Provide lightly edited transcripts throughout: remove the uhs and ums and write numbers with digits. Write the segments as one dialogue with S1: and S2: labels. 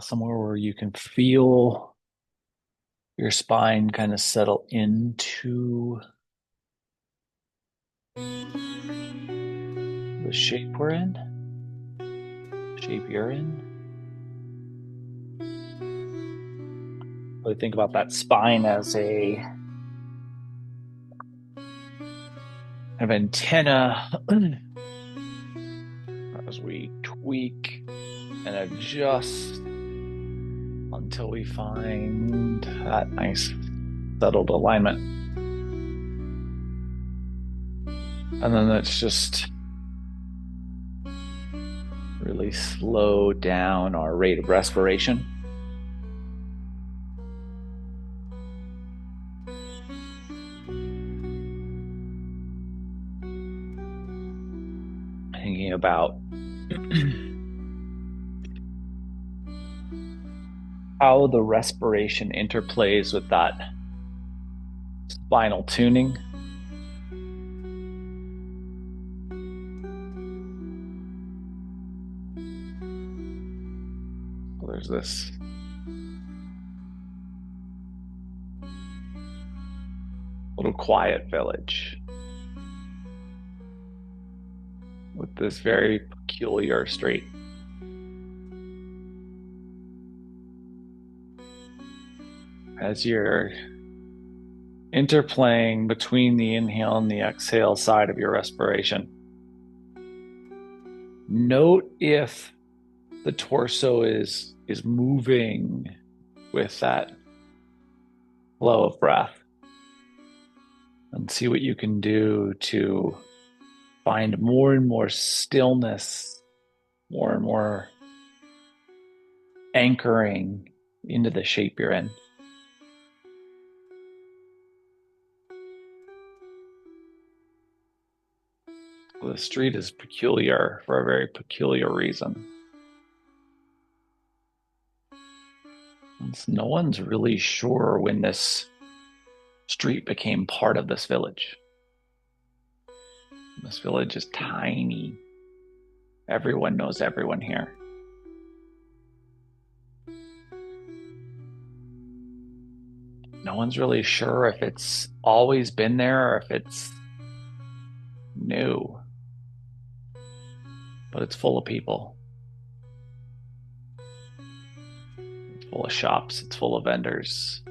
S1: somewhere where you can feel your spine kind of settle into the shape we're in, shape you're in. Really think about that spine as a kind of antenna as we tweak and adjust until we find that nice settled alignment. And then let's just really slow down our rate of respiration. Thinking about how the respiration interplays with that spinal tuning. So there's this little quiet village with this very peculiar street. As you're interplaying between the inhale and the exhale side of your respiration, note if the torso is moving with that flow of breath, and see what you can do to find more and more stillness, more and more anchoring into the shape you're in. The street is peculiar for a very peculiar reason. No one's really sure when this street became part of this village. This village is tiny. Everyone knows everyone here. No one's really sure if it's always been there or if it's new. But it's full of people. It's full of shops. It's full of vendors.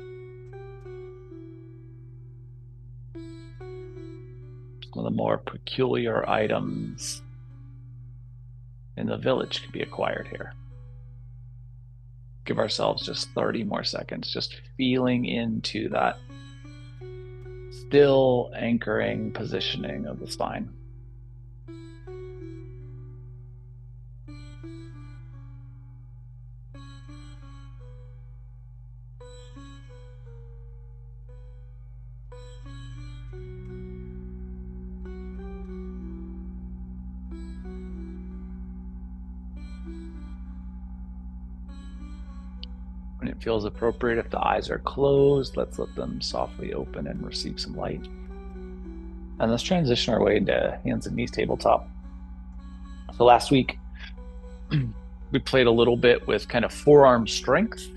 S1: Some of the more peculiar items in the village can be acquired here. Give ourselves just 30 more seconds, just feeling into that still anchoring positioning of the spine. When it feels appropriate, if the eyes are closed, let's let them softly open and receive some light. And let's transition our way into hands and knees tabletop. So last week, we played a little bit with kind of forearm strength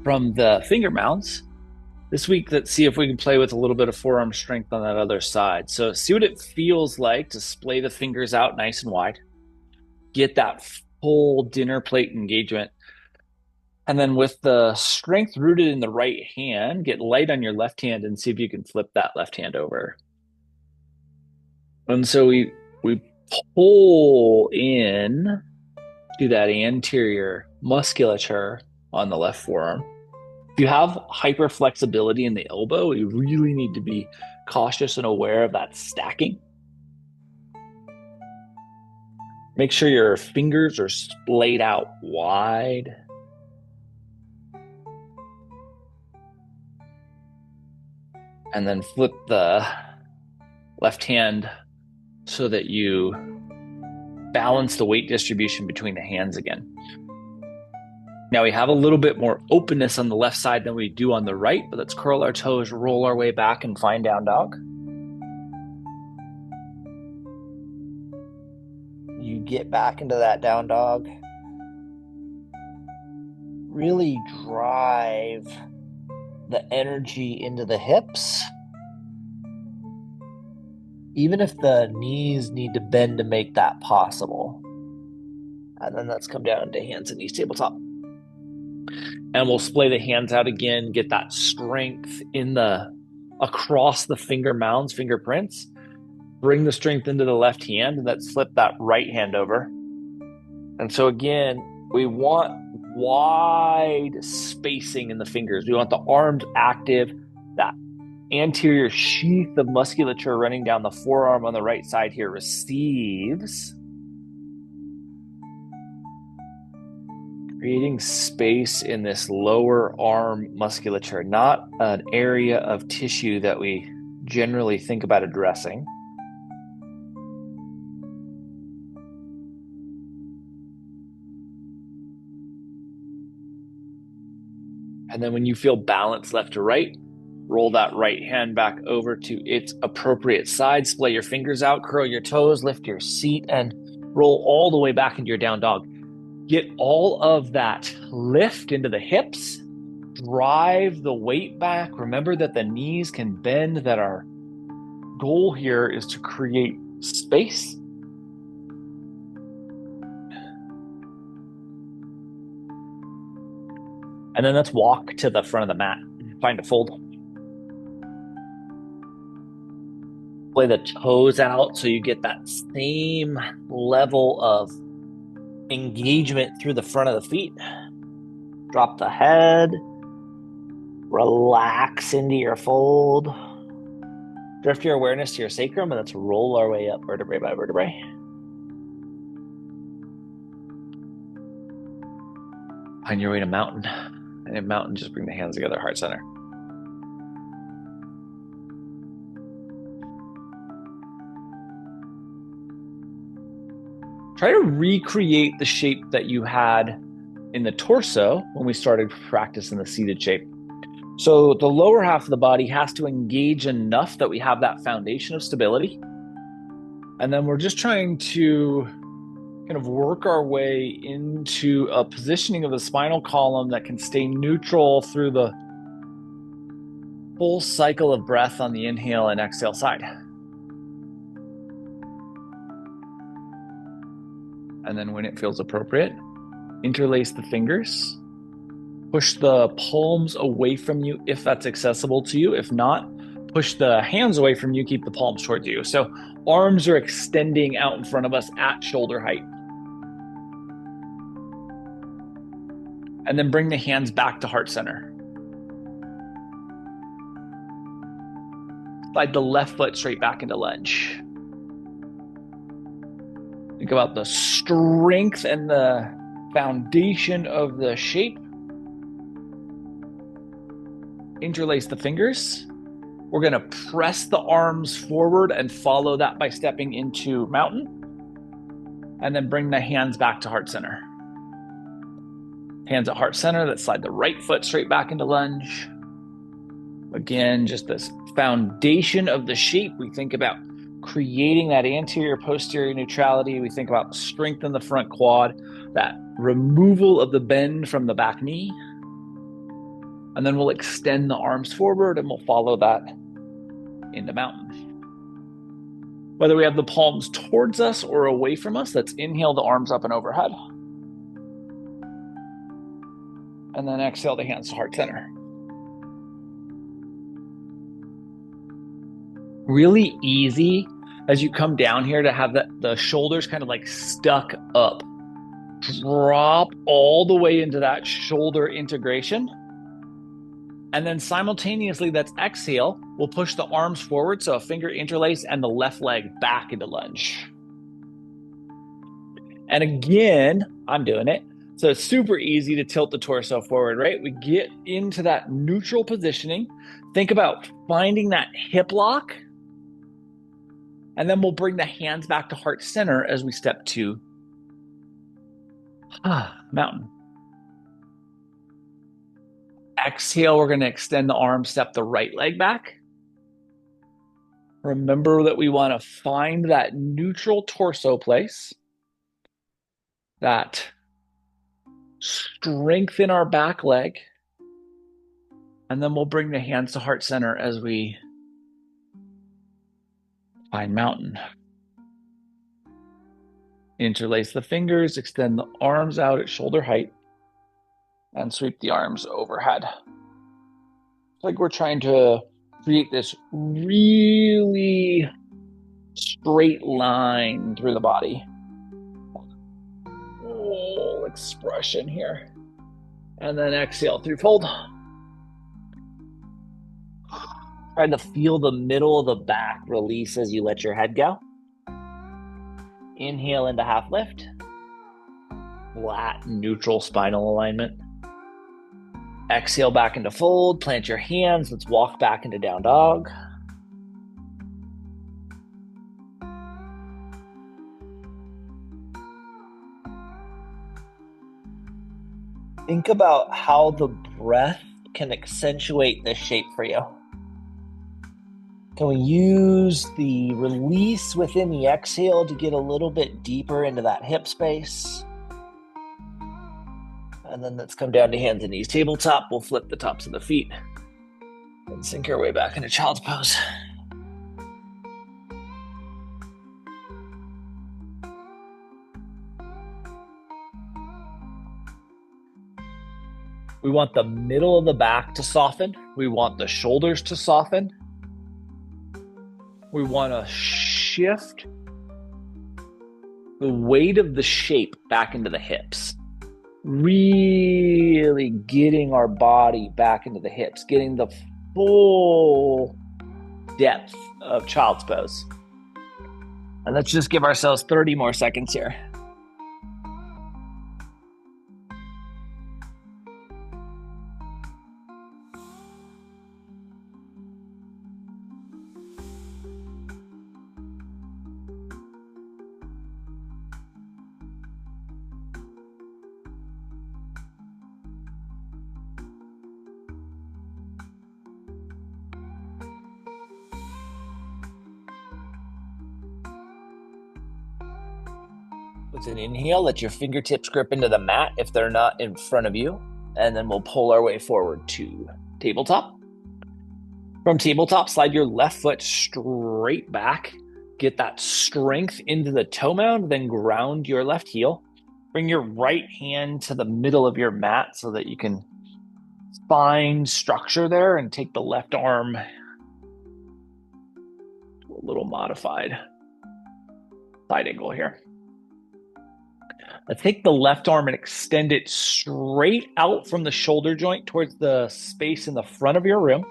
S1: from the finger mounts. This week, let's see if we can play with a little bit of forearm strength on that other side. So see what it feels like to splay the fingers out nice and wide. Get that full dinner plate engagement. And then with the strength rooted in the right hand, get light on your left hand and see if you can flip that left hand over. And so we pull in to that anterior musculature on the left forearm. If you have hyper flexibility in the elbow, you really need to be cautious and aware of that stacking. Make sure your fingers are splayed out wide. And then flip the left hand so that you balance the weight distribution between the hands again. Now we have a little bit more openness on the left side than we do on the right, but let's curl our toes, roll our way back, and find down dog. You get back into that down dog.
S2: really drive the energy into the hips, even if the knees need to bend to make that possible. And then let's come down to hands and knees tabletop. And we'll splay the hands out again, get that strength in the across the finger mounds, fingerprints. Bring the strength into the left hand and then flip that right hand over. And so again, we want wide spacing in the fingers. We want the arms active, that anterior sheath of musculature running down the forearm on the right side here receives, creating space in this lower arm musculature, not an area of tissue that we generally think about addressing. And then when you feel balance left to right, roll that right hand back over to its appropriate side. Splay your fingers out, curl your toes, lift your seat, and roll all the way back into your down dog. Get all of that lift into the hips. Drive the weight back. Remember that the knees can bend, that our goal here is to create space. And then let's walk to the front of the mat. Find a fold. Play the toes out so you get that same level of engagement through the front of the feet. Drop the head. Relax into your fold. Drift your awareness to your sacrum, and let's roll our way up vertebrae by vertebrae. Find your way to mountain. And in mountain, just bring the hands together, heart center. Try to recreate the shape that you had in the torso when we started practicing the seated shape. So the lower half of the body has to engage enough that we have that foundation of stability. And then we're just trying to kind of work our way into a positioning of the spinal column that can stay neutral through the full cycle of breath on the inhale and exhale side. And then when it feels appropriate, interlace the fingers. Push the palms away from you if that's accessible to you. If not, push the hands away from you, keep the palms towards you. So arms are extending out in front of us at shoulder height. And then bring the hands back to heart center. Slide the left foot straight back into lunge. Think about the strength and the foundation of the shape. Interlace the fingers. We're going to press the arms forward and follow that by stepping into mountain. And then bring the hands back to heart center. Hands at heart center. Let's slide the right foot straight back into lunge. Again, just this foundation of the shape. We think about creating that anterior posterior neutrality. We think about strength in the front quad, that removal of the bend from the back knee. And then we'll extend the arms forward and we'll follow that into mountain. Whether we have the palms towards us or away from us, let's inhale the arms up and overhead. And then exhale the hands to heart center. Really easy as you come down here to have the shoulders kind of like stuck up. Drop all the way into that shoulder integration. And then simultaneously, let's exhale. We'll push the arms forward, so a finger interlace and the left leg back into lunge. And again, I'm doing it. So it's super easy to tilt the torso forward, right? We get into that neutral positioning. Think about finding that hip lock. And then we'll bring the hands back to heart center as we step to mountain. Exhale, we're going to extend the arm, step the right leg back. Remember that we want to find that neutral torso place, that
S1: strengthen our back leg, and then we'll bring the hands to heart center as we find mountain. Interlace the fingers, extend the arms out at shoulder height, and sweep the arms overhead. It's like we're trying to create this really straight line through the body. Full expression here. And then exhale through fold. Try to feel the middle of the back release as you let your head go. Inhale into half lift. Flat, neutral spinal alignment. Exhale back into fold. Plant your hands. Let's walk back into down dog. Think about how the breath can accentuate this shape for you. Can we use the release within the exhale to get a little bit deeper into that hip space? And then let's come down to hands and knees tabletop. We'll flip the tops of the feet and sink our way back into child's pose. We want the middle of the back to soften. We want the shoulders to soften. We want to shift the weight of the shape back into the hips. Really getting our body back into the hips, getting the full depth of child's pose. And let's just give ourselves 30 more seconds here. With an inhale, let your fingertips grip into the mat if they're not in front of you. And then we'll pull our way forward to tabletop. From tabletop, slide your left foot straight back. Get that strength into the toe mound, then ground your left heel. Bring your right hand to the middle of your mat so that you can find structure there, and take the left arm to a little modified side angle here. Let's take the left arm and extend it straight out from the shoulder joint towards the space in the front of your room.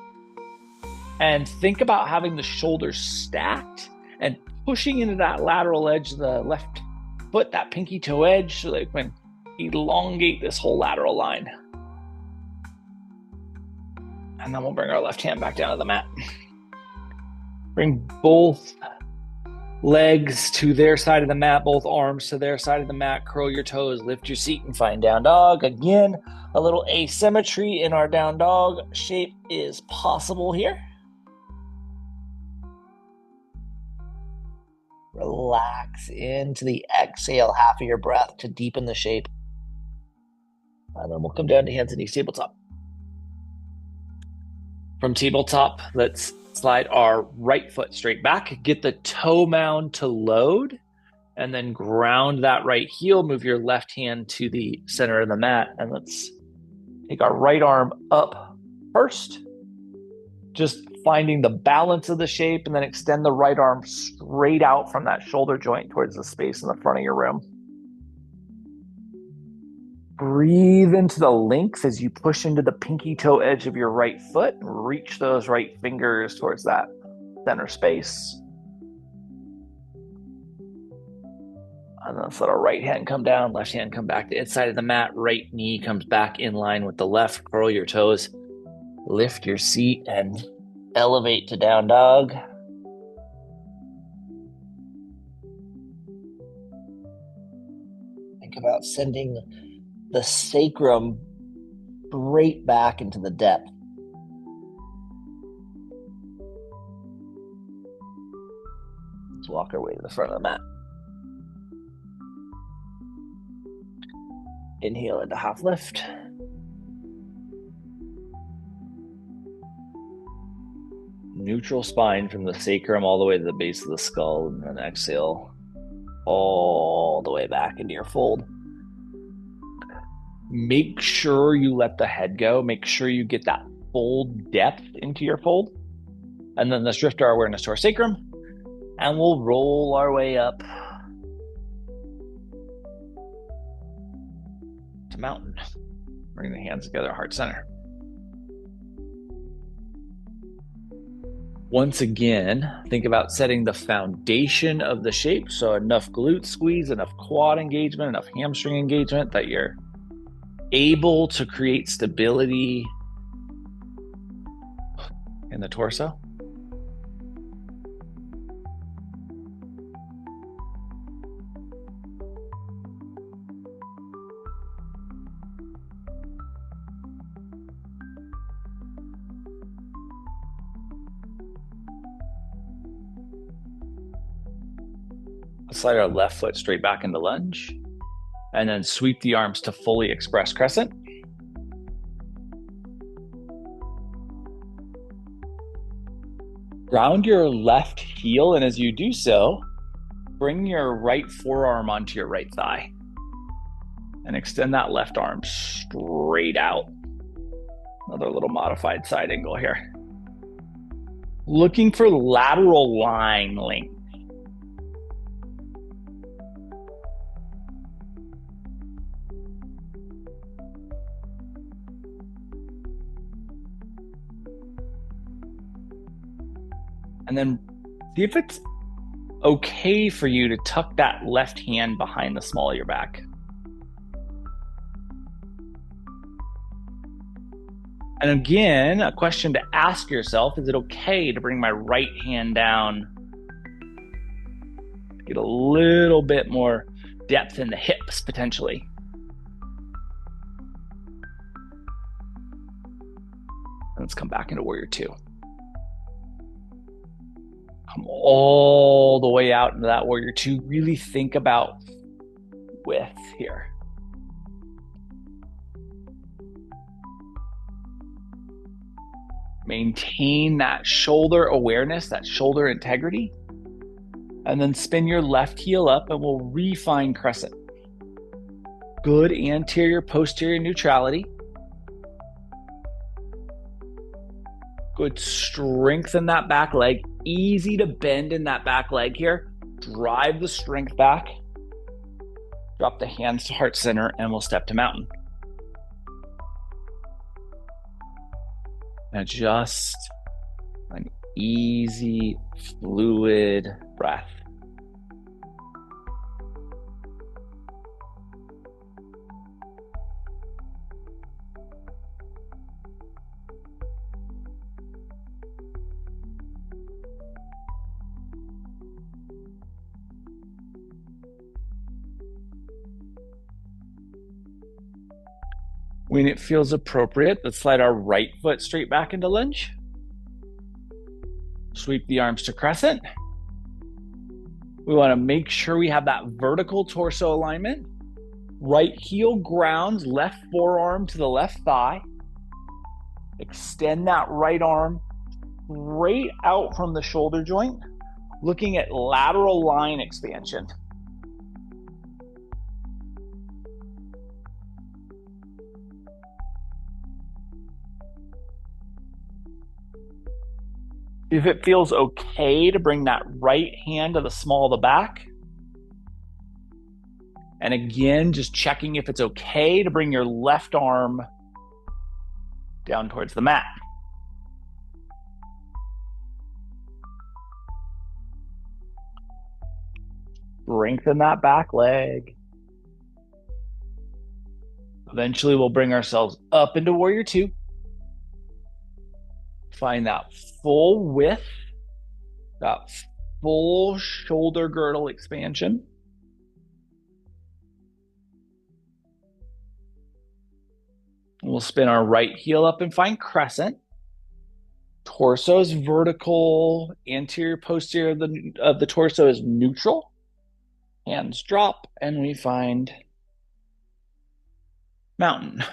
S1: And think about having the shoulders stacked and pushing into that lateral edge of the left foot, that pinky toe edge, so that you can elongate this whole lateral line. And then we'll bring our left hand back down to the mat. Bring both legs to their side of the mat, both arms to their side of the mat. Curl your toes, lift your seat, and find down dog. Again, a little asymmetry in our down dog shape is possible here. Relax into the exhale, half of your breath to deepen the shape. And then we'll come down to hands and knees tabletop. From tabletop, let's slide our right foot straight back. Get the toe mound to load, and then ground that right heel. Move your left hand to the center of the mat, and let's take our right arm up first. Just finding the balance of the shape, and then extend the right arm straight out from that shoulder joint towards the space in the front of your room. Breathe into the length as you push into the pinky toe edge of your right foot and reach those right fingers towards that center space. And then let's let our right hand come down, left hand come back to the inside of the mat. Right knee comes back in line with the left. Curl your toes, lift your seat, and elevate to down dog. Think about sending the sacrum straight back into the depth. Let's walk our way to the front of the mat.
S2: Inhale into half lift. Neutral spine from the sacrum all the way to the base of the skull, and then exhale all the way back into your fold. Make sure you let the head go. Make sure you get that full depth into your fold. And then let's drift our awareness to our sacrum, and we'll roll our way up to mountain. Bring the hands together, heart center. Once again, think about setting the foundation of the shape. So enough glute squeeze, enough quad engagement, enough hamstring engagement that you're able to create stability in the torso. Slide our left foot straight back into lunge, and then sweep the arms to fully express crescent. Ground your left heel, and as you do so, bring your right forearm onto your right thigh and extend that left arm straight out. Another little modified side angle here. Looking for lateral line length. And then see if it's okay for you to tuck that left hand behind the small of your back. And again, a question to ask yourself, is it okay to bring my right hand down? Get a little bit more depth in the hips, potentially. And let's come back into warrior two. Come all the way out into that warrior two. Really think about width here. Maintain that shoulder awareness, that shoulder integrity. And then spin your left heel up and we'll refine crescent. Good anterior, posterior neutrality. Good strength in that back leg. Easy to bend in that back leg here. Drive the strength back. Drop the hands to heart center and we'll step to mountain. Now just an easy, fluid breath. When it feels appropriate, let's slide our right foot straight back into lunge. Sweep the arms to crescent. We want to make sure we have that vertical torso alignment. Right heel grounds, left forearm to the left thigh. Extend that right arm straight out from the shoulder joint, looking at lateral line expansion. If it feels okay to bring that right hand to the small of the back. And again, just checking if it's okay to bring your left arm down towards the mat. Strengthen that back leg. Eventually, we'll bring ourselves up into warrior two. Find that full width, that full shoulder girdle expansion. We'll spin our right heel up and find crescent. Torso is vertical, anterior, posterior of the torso is neutral. Hands drop, and we find
S1: mountain.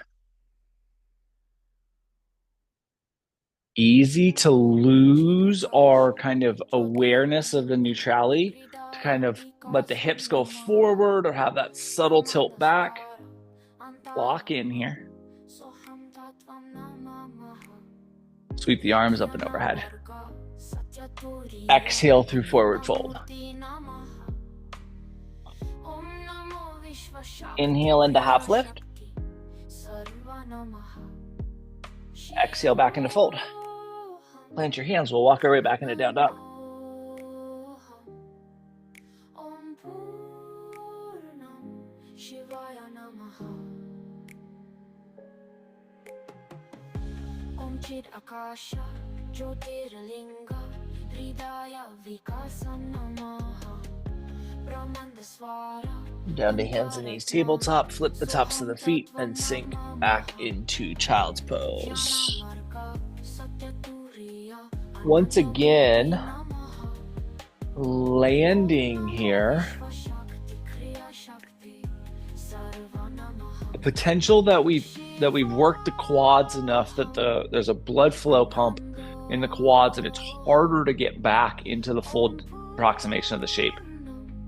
S1: Easy to lose our kind of awareness of the neutrality, to kind of let the hips go forward or have that subtle tilt back. Lock in here. Sweep the arms up and overhead. Exhale through forward fold. Inhale into half lift. Exhale back into fold. Plant your hands. We'll walk our way back into down dog. Down to hands and knees, tabletop, flip the tops of the feet, and sink back into child's pose. Once again, landing here. The potential that we've worked the quads enough that there's a blood flow pump in the quads and it's harder to get back into the full approximation of the shape.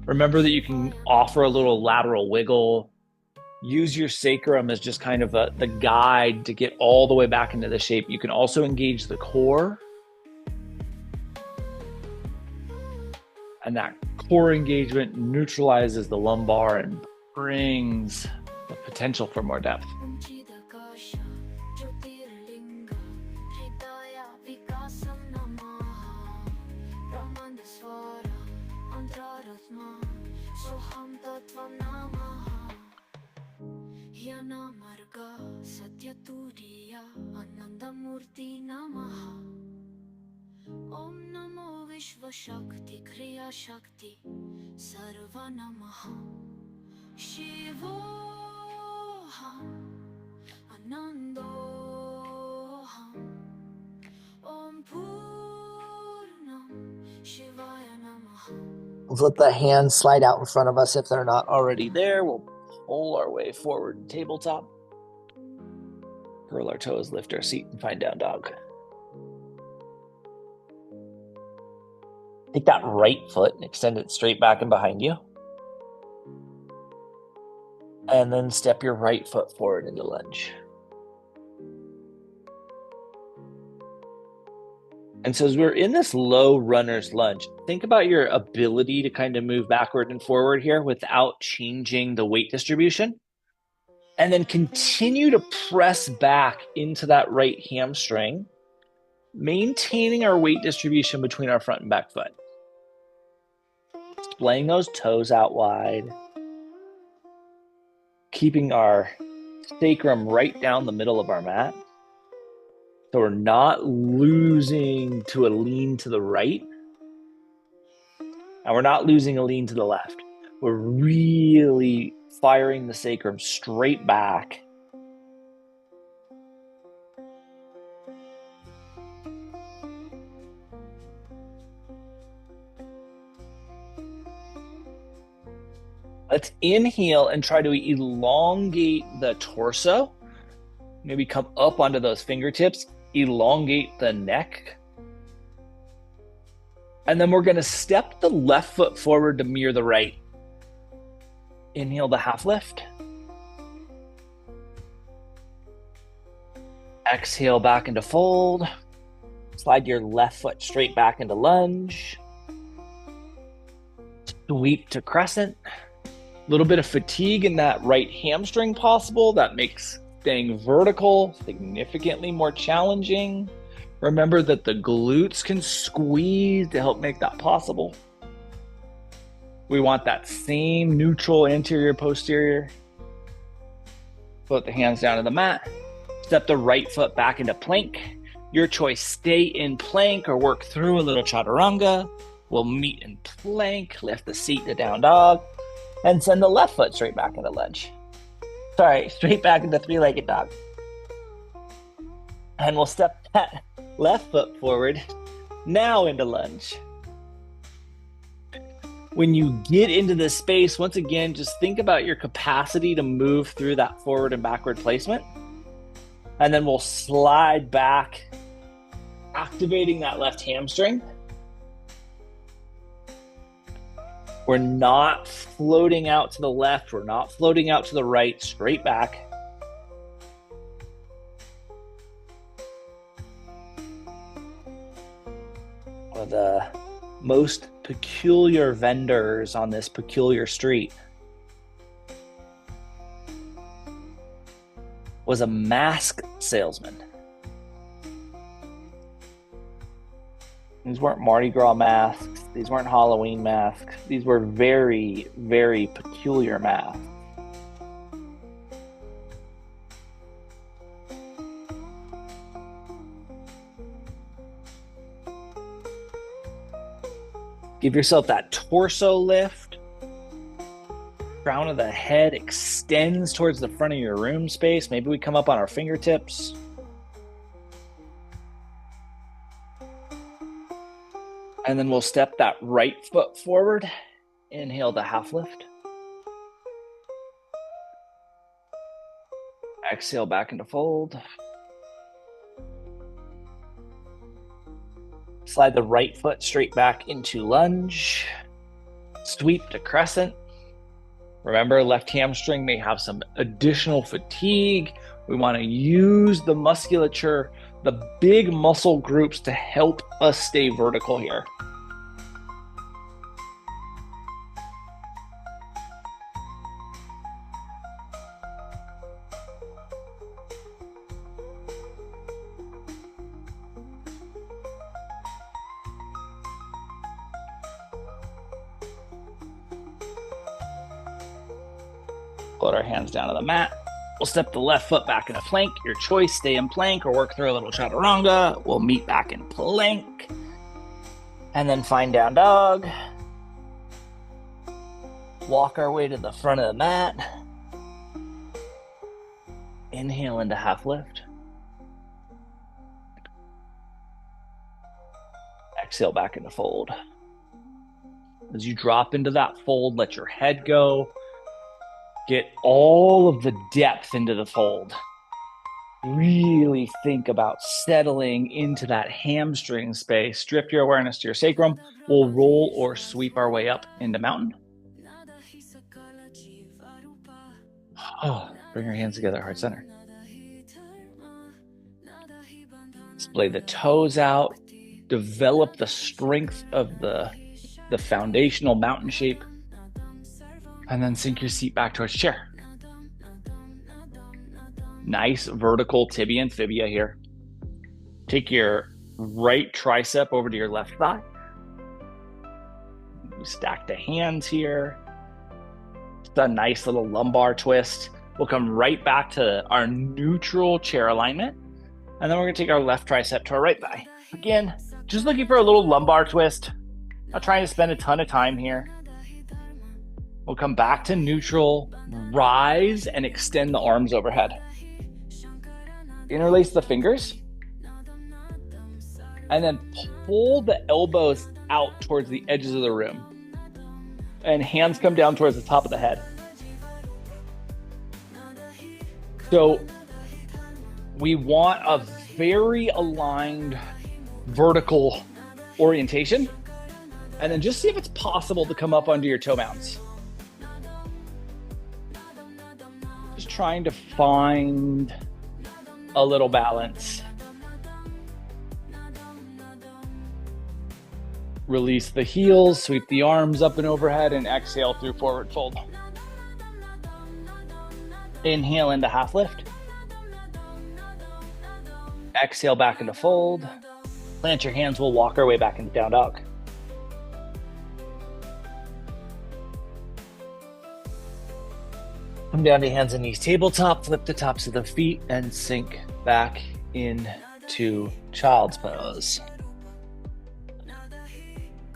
S1: Remember that you can offer a little lateral wiggle. Use your sacrum as just kind of the guide to get all the way back into the shape. You can also engage the core. And that core engagement neutralizes the lumbar and brings the potential for more depth.
S3: Om Namo Vishva Shakti Kriya Shakti Sarva Namaha Shivoham Anandoham Om Purnam Shivaya Namaha.
S2: Let's let the hands slide out in front of us if they're not already there. We'll pull our way forward, tabletop. Curl our toes, lift our seat, and find down dog. Take that right foot and extend it straight back and behind you. And then step your right foot forward into lunge. And so as we're in this low runner's lunge, think about your ability to kind of move backward and forward here without changing the weight distribution. And then continue to press back into that right hamstring, maintaining our weight distribution between our front and back foot. Splaying those toes out wide. Keeping our sacrum right down the middle of our mat. So we're not losing to a lean to the right. And we're not losing a lean to the left. We're really firing the sacrum straight back. Let's inhale and try to elongate the torso. Maybe come up onto those fingertips, elongate the neck. And then we're going to step the left foot forward to mirror the right. Inhale the half lift. Exhale back into fold. Slide your left foot straight back into lunge. Sweep to crescent. A little bit of fatigue in that right hamstring possible. That makes staying vertical significantly more challenging. Remember that the glutes can squeeze to help make that possible. We want that same neutral anterior posterior. Put the hands down to the mat. Step the right foot back into plank. Your choice, stay in plank or work through a little chaturanga. We'll meet in plank, lift the seat to down dog, and send the left foot straight back into lunge. Straight back into three-legged dog. And we'll step that left foot forward, now into lunge. When you get into this space, once again, just think about your capacity to move through that forward and backward placement. And then we'll slide back, activating that left hamstring. We're not floating out to the left. We're not floating out to the right, straight back. One of the most peculiar vendors on this peculiar street was a mask salesman. These weren't Mardi Gras masks. These weren't Halloween masks. These were very, very peculiar masks. Give yourself that torso lift. Crown of the head extends towards the front of your room space. Maybe we come up on our fingertips. And then we'll step that right foot forward. Inhale to half lift. Exhale back into fold. Slide the right foot straight back into lunge. Sweep to crescent. Remember, left hamstring may have some additional fatigue. We want to use the musculature, the big muscle groups to help us stay vertical here. Put our hands down to the mat. We'll step the left foot back into plank. Your choice, stay in plank or work through a little chaturanga. We'll meet back in plank. And then find down dog. Walk our way to the front of the mat. Inhale into half lift. Exhale back into fold. As you drop into that fold, let your head go. Get all of the depth into the fold. Really think about settling into that hamstring space. Drift your awareness to your sacrum. We'll roll or sweep our way up into mountain. Oh, bring your hands together, heart center. Splay the toes out. Develop the strength of the foundational mountain shape. And then sink your seat back towards chair. Nice vertical tibia and fibia here. Take your right tricep over to your left thigh. You stack the hands here. It's a nice little lumbar twist. We'll come right back to our neutral chair alignment. And then we're going to take our left tricep to our right thigh. Again, just looking for a little lumbar twist. Not trying to spend a ton of time here. We'll come back to neutral, rise, and extend the arms overhead. Interlace the fingers. And then pull the elbows out towards the edges of the room. And hands come down towards the top of the head. So we want a very aligned vertical orientation. And then just see if it's possible to come up onto your toe mounts. Just trying to find a little balance. Release the heels, sweep the arms up and overhead, and exhale through forward fold. Inhale into half lift. Exhale back into fold. Plant your hands, we'll walk our way back into down dog. Come down to hands and knees tabletop, flip the tops of the feet, and sink back into child's pose.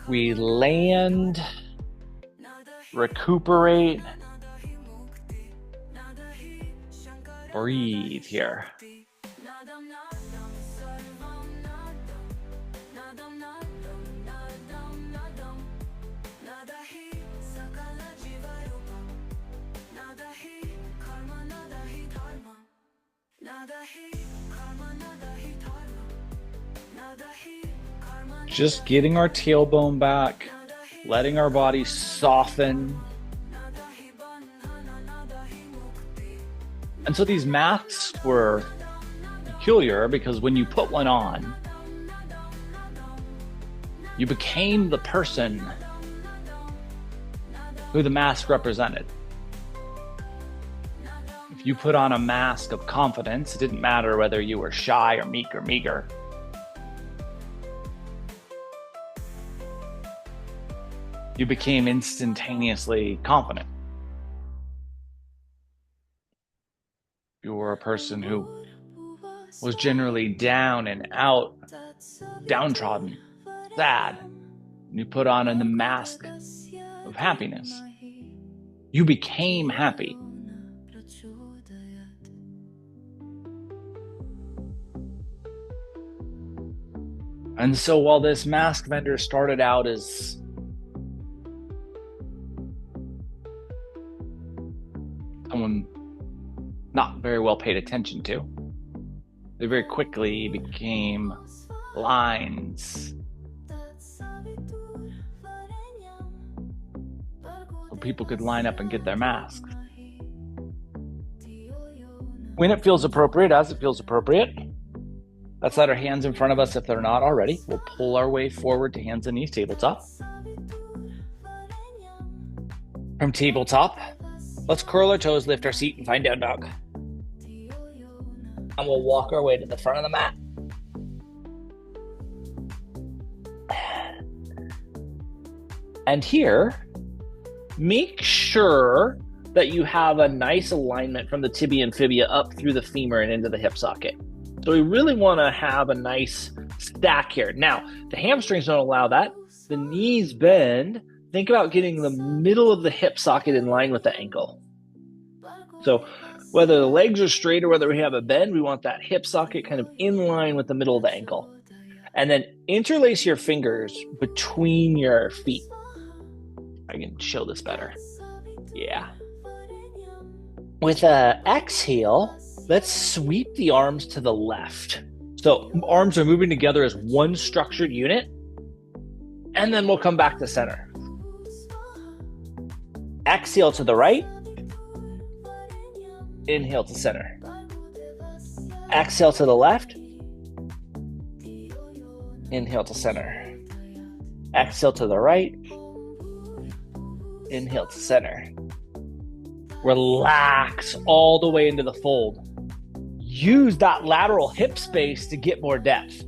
S2: We land, recuperate, breathe here.
S1: Just getting our tailbone back, letting our body soften. And so these masks were peculiar because when you put one on, you became the person who the mask represented. If you put on a mask of confidence, it didn't matter whether you were shy or meek or meager. You became instantaneously confident. You were a person who was generally down and out, downtrodden, sad. And you put on the mask of happiness. You became happy. And so while this mask vendor started out as someone not very well paid attention to, they very quickly became lines. So people could line up and get their masks. When it feels appropriate, as it feels appropriate, let's let our hands in front of us if they're not already. We'll pull our way forward to hands and knees, tabletop. From tabletop, let's curl our toes, lift our seat, and find down dog. And we'll walk our way to the front of the mat. And here, make sure that you have a nice alignment from the tibia and fibia up through the femur and into the hip socket. So we really want to have a nice stack here. Now, the hamstrings don't allow that. The knees bend. Think about getting the middle of the hip socket in line with the ankle. So whether the legs are straight or whether we have a bend, we want that hip socket kind of in line with the middle of the ankle. And then interlace your fingers between your feet. I can show this better. Yeah. With an exhale, let's sweep the arms to the left. So arms are moving together as one structured unit. And then we'll come back to center. Exhale to the right. Inhale to center. Exhale to the left. Inhale to center. Exhale to the right. Inhale to center. Relax all the way into the fold. Use that lateral hip space to get more depth.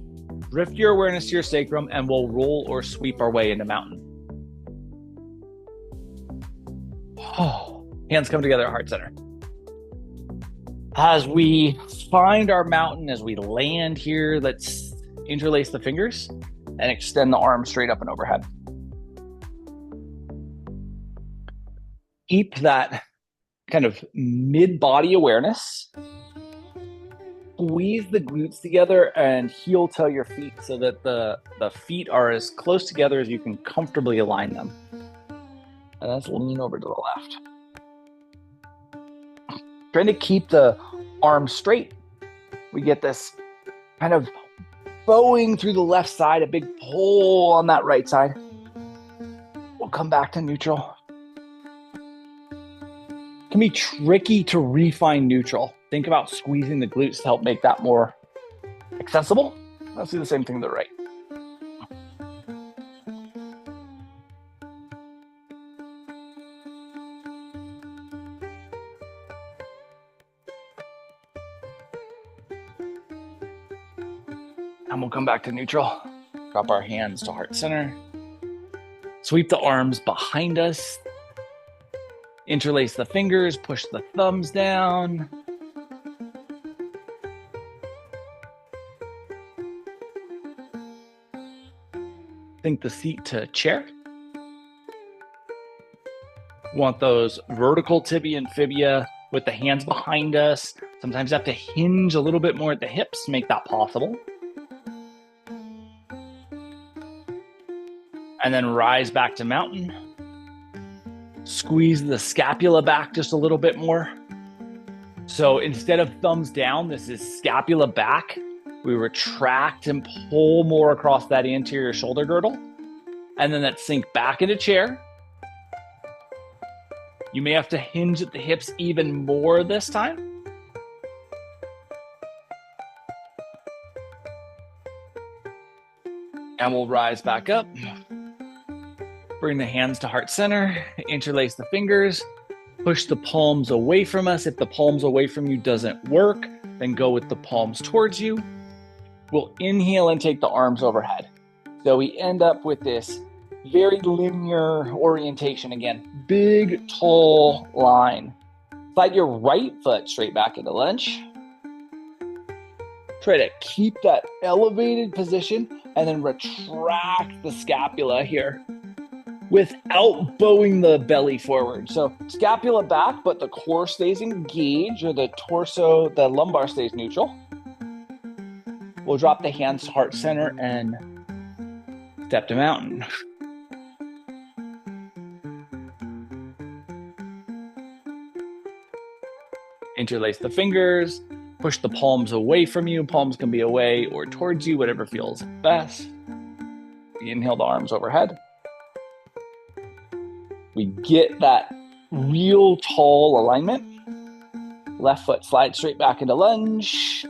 S1: Drift your awareness to your sacrum and we'll roll or sweep our way into mountain. Oh, hands come together at heart center. As we find our mountain, as we land here, let's interlace the fingers and extend the arms straight up and overhead. Keep that kind of mid-body awareness. Squeeze the glutes together and heel toe your feet so that the feet are as close together as you can comfortably align them. And let's lean over to the left. Trying to keep the arms straight. We get this kind of bowing through the left side, a big pull on that right side. We'll come back to neutral. It can be tricky to refine neutral. Think about squeezing the glutes to help make that more accessible. Let's do the same thing to the right. And we'll come back to neutral. Drop our hands to heart center. Sweep the arms behind us. Interlace the fingers, push the thumbs down. Sink the seat to chair. Want those vertical tibia and fibia with the hands behind us. Sometimes have to hinge a little bit more at the hips to make that possible. And then rise back to mountain. Squeeze the scapula back just a little bit more. So instead of thumbs down, this is scapula back. We retract and pull more across that anterior shoulder girdle. And then that sink back into chair. You may have to hinge at the hips even more this time. And we'll rise back up. Bring the hands to heart center, interlace the fingers, push the palms away from us. If the palms away from you doesn't work, then go with the palms towards you. We'll inhale and take the arms overhead. So we end up with this very linear orientation again. Big, tall line. Slide your right foot straight back into lunge. Try to keep that elevated position and then retract the scapula here without bowing the belly forward. So scapula back, but the core stays engaged, or the torso, the lumbar stays neutral. We'll drop the hands to heart center and step to mountain. Interlace the fingers, push the palms away from you. Palms can be away or towards you, whatever feels best. We inhale the arms overhead. We get that real tall alignment. Left foot slides straight back into lunge.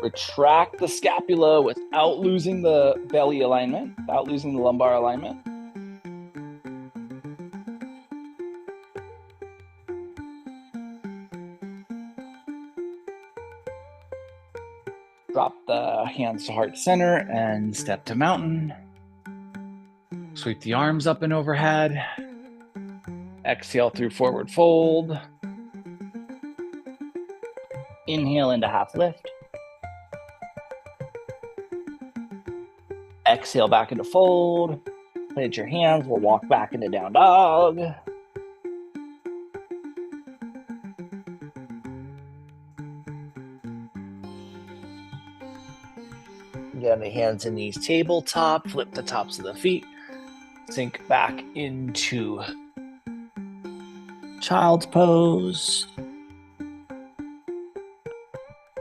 S1: Retract the scapula without losing the belly alignment, without losing the lumbar alignment. Drop the hands to heart center and step to mountain. Sweep the arms up and overhead. Exhale through forward fold. Inhale into half lift. Exhale back into fold. Plant your hands. We'll walk back into down dog. Down the hands and knees tabletop. Flip the tops of the feet. Sink back into child's pose.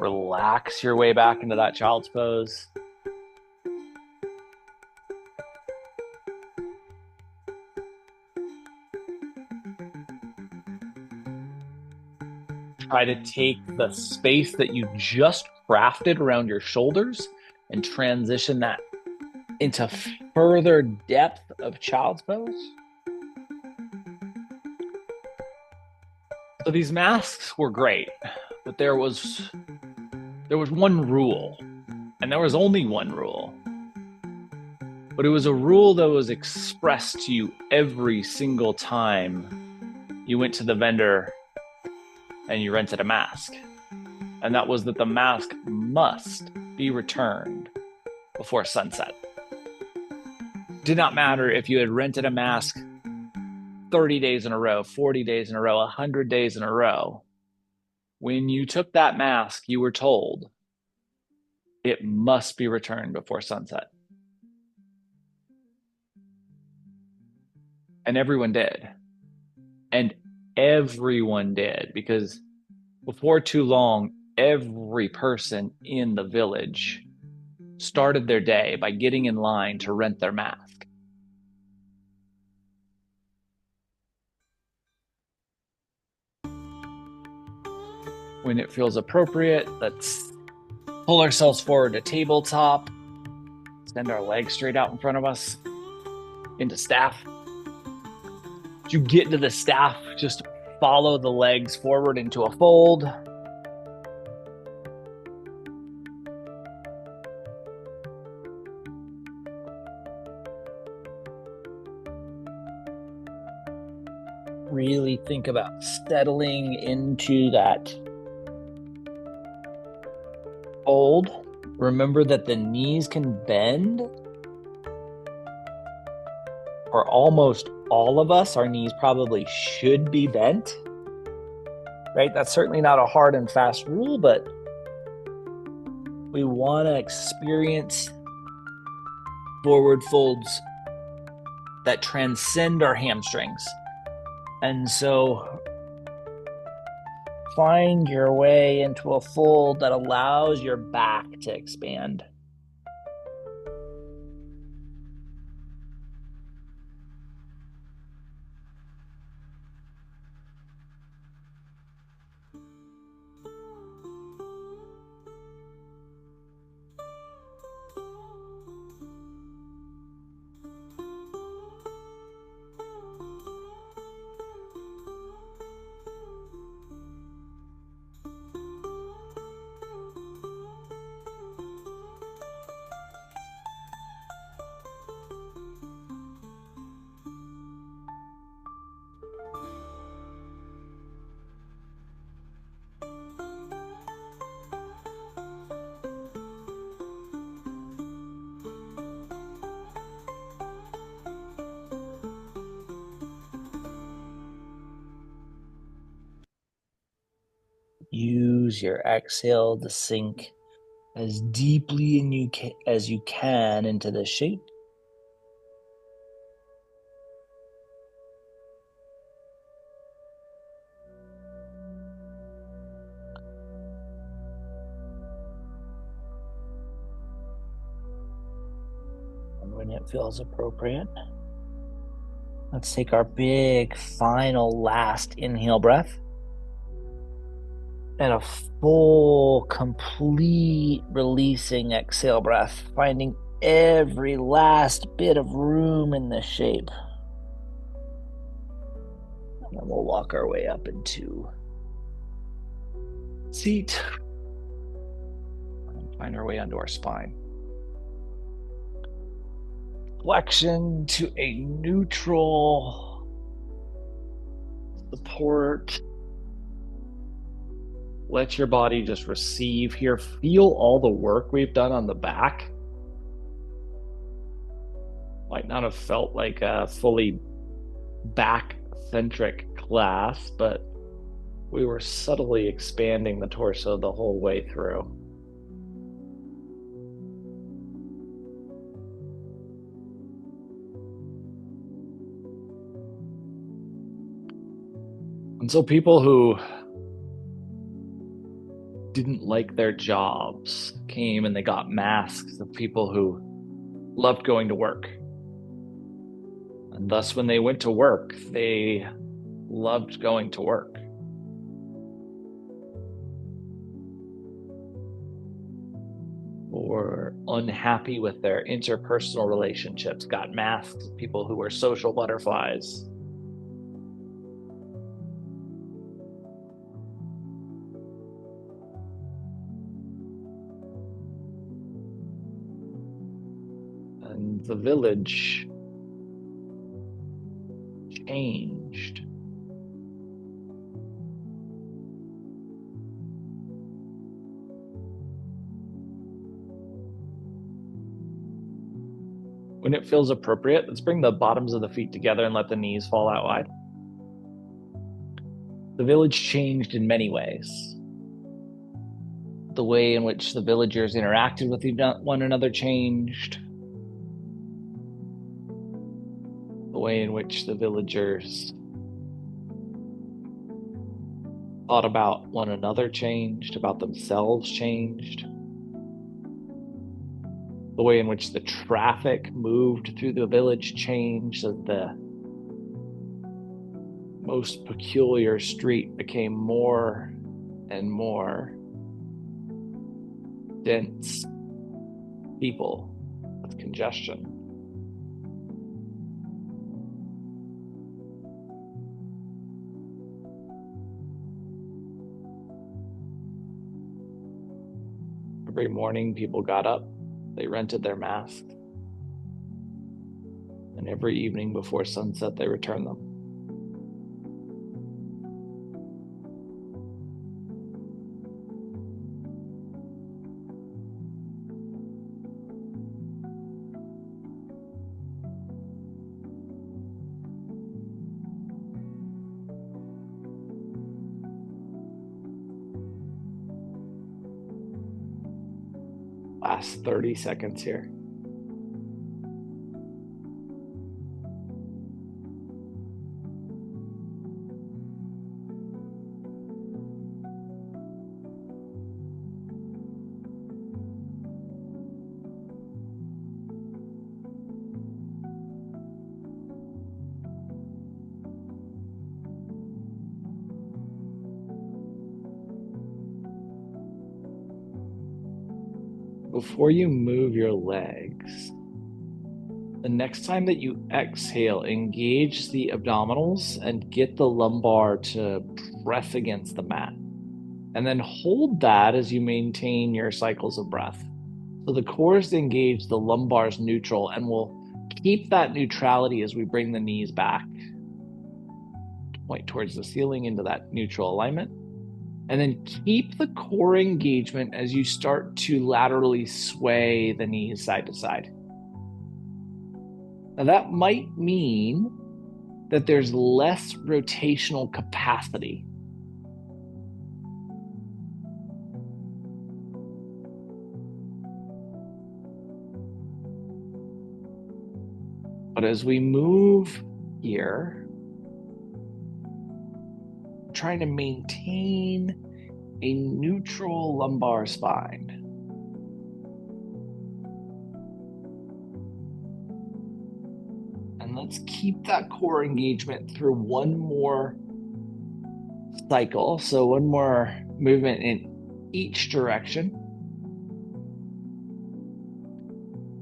S1: Relax your way back into that child's pose. Try to take the space that you just crafted around your shoulders and transition that into further depth of child's pose. So these masks were great, but there was one rule, and there was only one rule. But it was a rule that was expressed to you every single time you went to the vendor and you rented a mask. And that was that the mask must be returned before sunset. It did not matter if you had rented a mask 30 days in a row, 40 days in a row, 100 days in a row. When you took that mask, you were told it must be returned before sunset. And everyone did. And everyone did, because before too long, every person in the village started their day by getting in line to rent their mask. When it feels appropriate, let's pull ourselves forward to tabletop, extend our legs straight out in front of us, into staff. As you get into the staff, just follow the legs forward into a fold. Really think about settling into that fold. Remember that the knees can bend. For almost all of us, our knees probably should be bent, right? That's certainly not a hard and fast rule, but we want to experience forward folds
S2: that transcend our hamstrings. And so find your way into a fold that allows your back to expand. Use your exhale to sink as deeply as you can into the shape. And when it feels appropriate, let's take our big final last inhale breath. And a full, complete releasing exhale breath, finding every last bit of room in the shape. And then we'll walk our way up into seat. And find our way onto our spine. Flexion to a neutral support. Let your body just receive here. Feel all the work we've done on the back. Might not have felt like a fully back-centric class, but we were subtly expanding the torso the whole way through. And so people who didn't like their jobs came and they got masks of people who loved going to work. And thus, when they went to work, they loved going to work. Or unhappy with their interpersonal relationships, got masked of people who were social butterflies. And the village changed. When it feels appropriate, let's bring the bottoms of the feet together and let the knees fall out wide. The village changed in many ways. The way in which the villagers interacted with one another changed. The way in which the villagers thought about one another changed, about themselves changed. The way in which the traffic moved through the village changed, as the most peculiar street became more and more dense people with congestion. Every morning, people got up, they rented their masks, and every evening before sunset, they returned them. Last 30 seconds here.
S1: before you move your legs, the next time that you exhale, engage the abdominals and get the lumbar to press against the mat. And then hold that as you maintain your cycles of breath. So the core is engaged, the lumbar is neutral, and we'll keep that neutrality as we bring the knees back. Point towards the ceiling into that neutral alignment. And then keep the core engagement as you start to laterally sway the knees side to side. Now that might mean that there's less rotational capacity. But as we move here, we're trying to maintain a neutral lumbar spine. And let's keep that core engagement through one more cycle. So one more movement in each direction.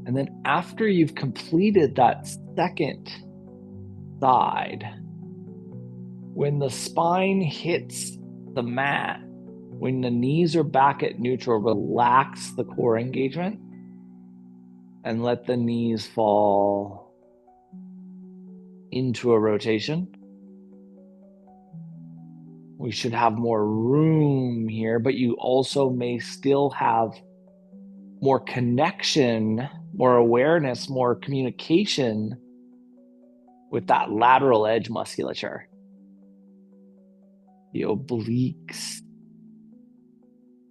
S1: And then after you've completed that second side, when the spine hits the mat, when the knees are back at neutral, relax the core engagement and let the knees fall into a rotation. We should have more room here, but you also may still have more connection, more awareness, more communication with that lateral edge musculature. The obliques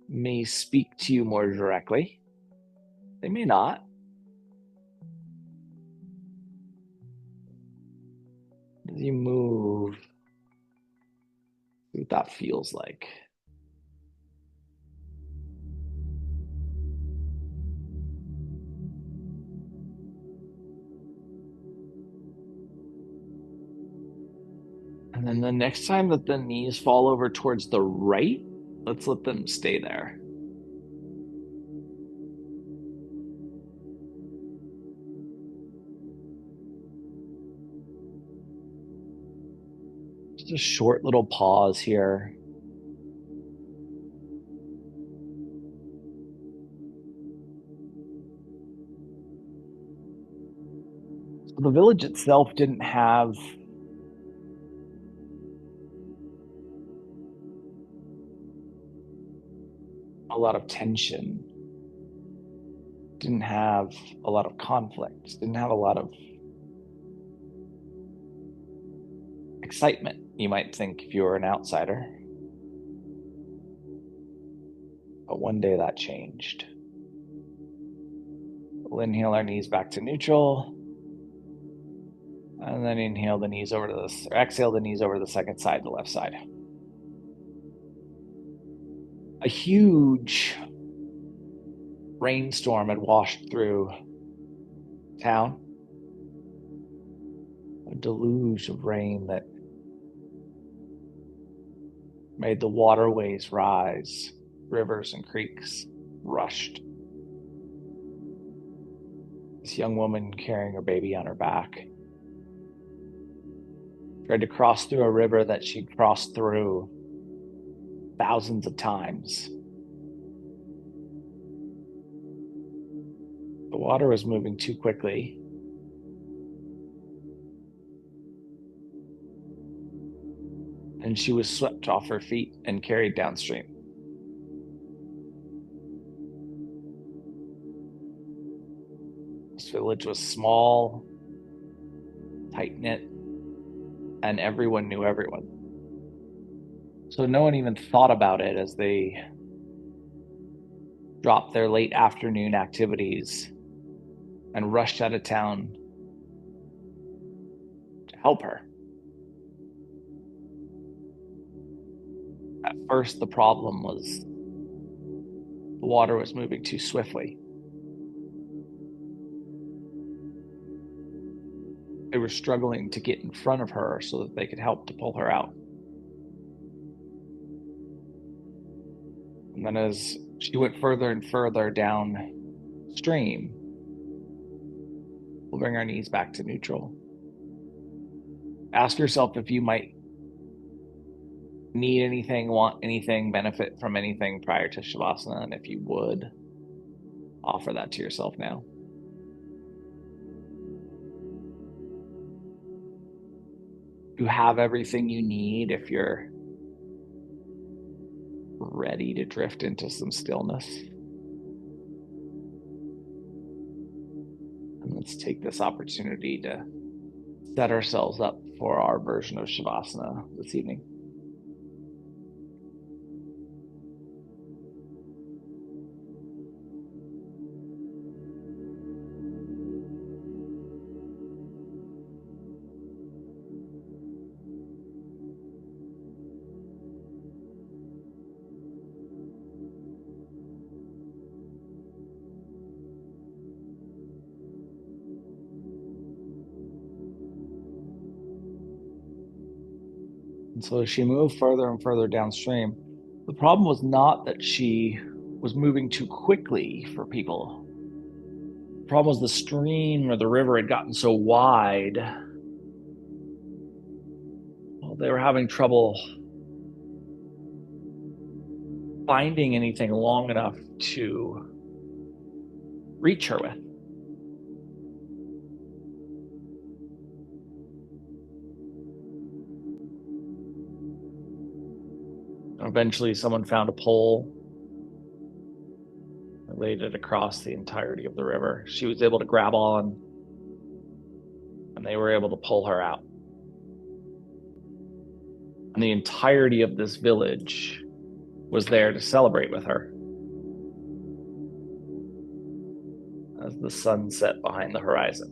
S1: may speak to you more directly. They may not. As you move, see what that feels like. And then the next time that the knees fall over towards the right, let's let them stay there. Just a short little pause here. So the village itself didn't have a lot of tension, didn't have a lot of conflict, didn't have a lot of excitement, you might think if you were an outsider. But one day that changed. We'll inhale our knees back to neutral, and then inhale the knees over to this, or exhale the knees over to the second side, the left side. A huge rainstorm had washed through town. A deluge of rain that made the waterways rise. Rivers and creeks rushed. This young woman carrying her baby on her back tried to cross through a river that she'd crossed through thousands of times. The water was moving too quickly. And she was swept off her feet and carried downstream. This village was small, tight-knit, and everyone knew everyone. So no one even thought about it as they dropped their late afternoon activities and rushed out of town to help her. At first, the problem was the water was moving too swiftly. They were struggling to get in front of her so that they could help to pull her out. And then as she went further and further down stream. We'll bring our knees back to neutral. Ask yourself if you might need anything, want anything, benefit from anything prior to Shavasana, and if you would, offer that to yourself now. You have everything you need if you're ready to drift into some stillness. And let's take this opportunity to set ourselves up for our version of Shavasana this evening. And so as she moved further and further downstream, the problem was not that she was moving too quickly for people. The problem was the stream or the river had gotten so wide. Well, they were having trouble finding anything long enough to reach her with. Eventually, someone found a pole and laid it across the entirety of the river. She was able to grab on, and they were able to pull her out. And the entirety of this village was there to celebrate with her as the sun set behind the horizon.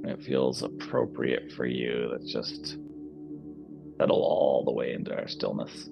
S1: And it feels appropriate for you. Let's just settle all the way into our stillness.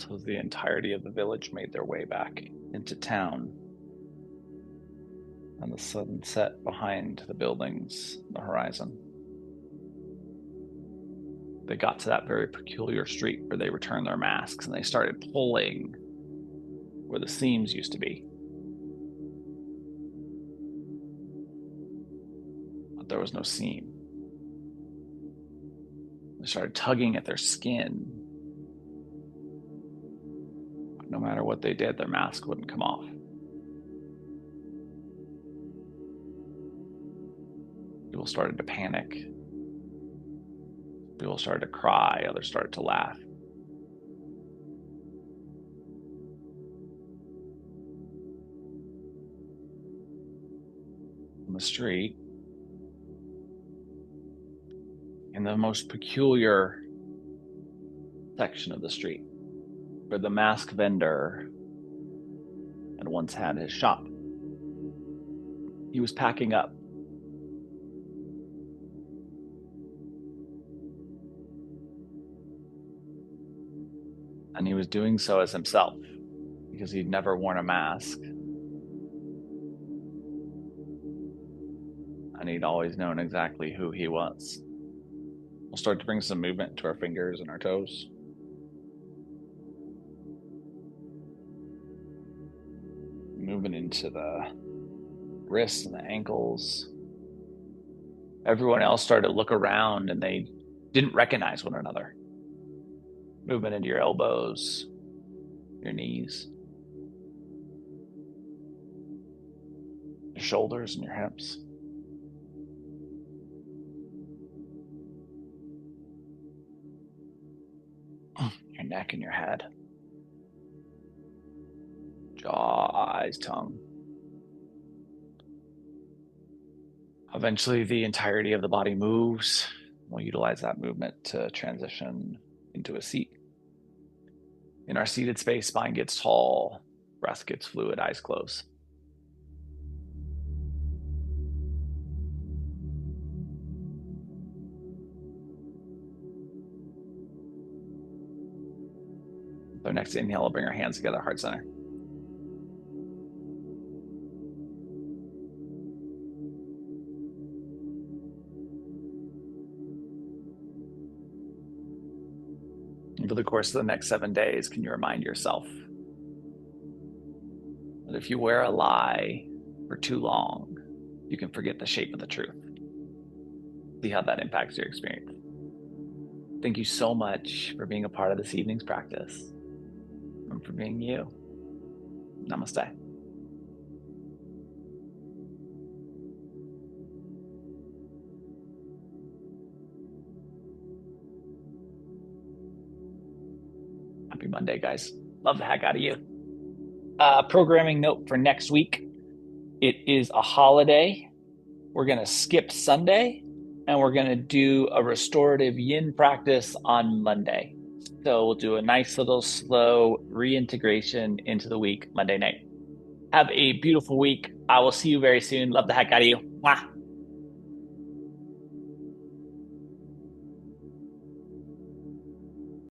S1: until the entirety of the village made their way back into town, and the sun set behind the buildings on the horizon. They got to that very peculiar street where they returned their masks, and they started pulling where the seams used to be. But there was no seam. They started tugging at their skin. But no matter what they did, their mask wouldn't come off. People started to panic. People started to cry, others started to laugh. On the street, in the most peculiar section of the street, where the mask vendor had once had his shop, he was packing up. And he was doing so as himself, because he'd never worn a mask. And he'd always known exactly who he was. We'll start to bring some movement to our fingers and our toes. Moving into the wrists and the ankles. Everyone else started to look around and they didn't recognize one another. Movement into your elbows, your knees, your shoulders and your hips. Your neck and your head. Jaw, eyes, tongue. Eventually, the entirety of the body moves. We'll utilize that movement to transition into a seat. In our seated space, spine gets tall, breath gets fluid, eyes close. With our next inhale, we'll bring our hands together, heart center. Over the course of the next 7 days, can you remind yourself that if you wear a lie for too long, you can forget the shape of the truth? See how that impacts your experience. Thank you so much for being a part of this evening's practice and for being you. Namaste. Happy Monday, guys. Love the heck out of you. Programming note for next week. It is a holiday. We're going to skip Sunday and we're going to do a restorative yin practice on Monday. So we'll do a nice little slow reintegration into the week Monday night. Have a beautiful week. I will see you very soon. Love the heck out of you. Mwah.